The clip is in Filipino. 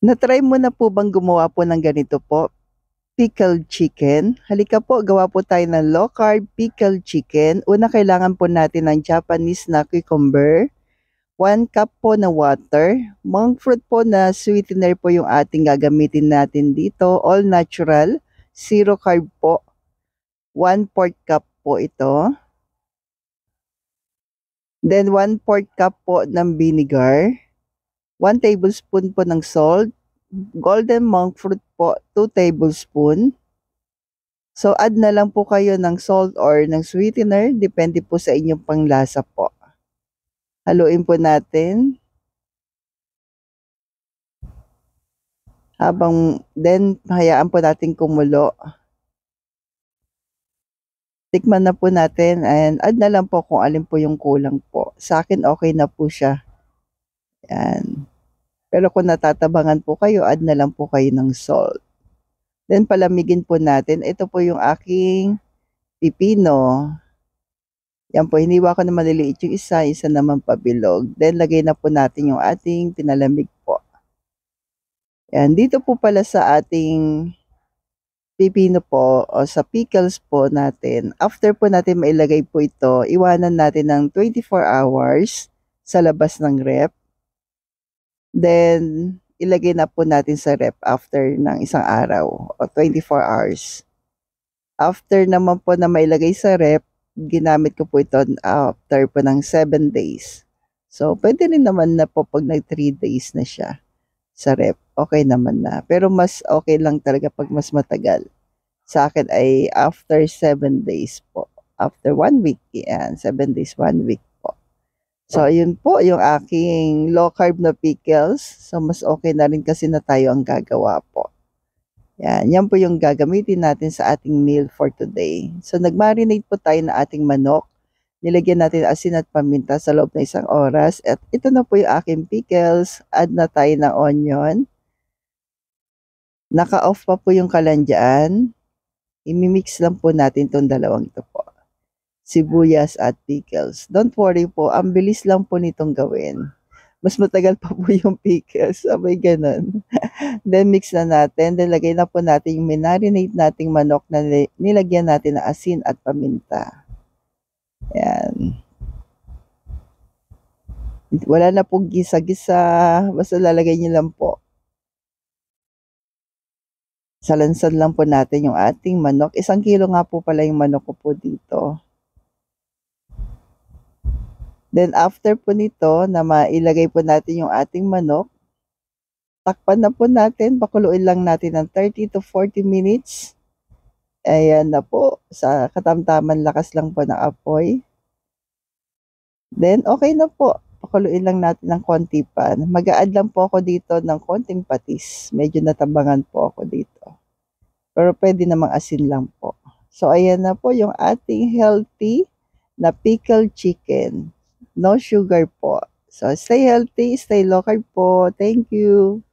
Na-try mo na po bang gumawa po ng ganito po? Pickled chicken. Halika po, gawa po tayo ng low carb pickled chicken. Una, kailangan po natin ng Japanese na cucumber. 1 cup po na water. Monk fruit po na sweetener po yung ating gagamitin natin dito. All natural. Zero carb po. 1/4 cup po ito. Then 1/4 cup po ng vinegar. 1 tablespoon po ng salt. Golden monk fruit po, 2 tablespoon. So, add na lang po kayo ng salt or ng sweetener. Depende po sa inyong panglasa po. Haluin po natin. Then, hayaan po natin kumulo. Tikman na po natin and add na lang po kung alin po yung kulang po. Sa akin, okay na po siya. Yan. Pero kung natatabangan po kayo, add na lang po kayo ng salt. Then palamigin po natin. Ito po yung aking pipino. Yan po, hiniwa ko na maliliit yung isa naman pabilog. Then lagay na po natin yung ating pinalamig po. Yan, dito po pala sa ating pipino po o sa pickles po natin. After po natin mailagay po ito, iwanan natin ng 24 hours sa labas ng rep. Then, ilagay na po natin sa rep after ng isang araw o 24 hours. After naman po na mailagay sa rep, ginamit ko po ito after po ng 7 days. So, pwede rin naman na po pag nag 3 days na siya sa rep. Okay naman na. Pero mas okay lang talaga pag mas matagal. Sa akin ay after 7 days po. After 1 week. Yan, 7 days, 1 week. So, yun po yung aking low carb na pickles. So, mas okay na rin kasi na tayo ang gagawa po. Yan po yung gagamitin natin sa ating meal for today. So, nag-marinate po tayo na ating manok. Nilagyan natin asin at paminta sa loob ng 1 oras. At ito na po yung aking pickles. Add na tayo ng onion. Naka-off pa po yung kalandyaan. Imimix lang po natin itong dalawang ito po. Sibuyas at pickles. Don't worry po, ang bilis lang po nitong gawin. Mas matagal pa po yung pickles. Abay, ganun. Then, mix na natin. Then, lagay na po natin yung marinate nating manok na nilagyan natin ng asin at paminta. Yan. Wala na pong gisa-gisa. Basta lalagay nyo lang po. Salansan lang po natin yung ating manok. 1 kilo nga po pala yung manok ko po dito. Then after po nito na mailagay po natin yung ating manok, takpan na po natin, pakuluin lang natin ng 30 to 40 minutes. Ayan na po, sa katamtaman lakas lang po ng apoy. Then okay na po, pakuluin lang natin ng konti pa. Mag-a-add lang po ako dito ng konting patis. Medyo natabangan po ako dito. Pero pwede namang asin lang po. So ayan na po yung ating healthy na pickled chicken. No sugar po. So, stay healthy, stay low carb po. Thank you.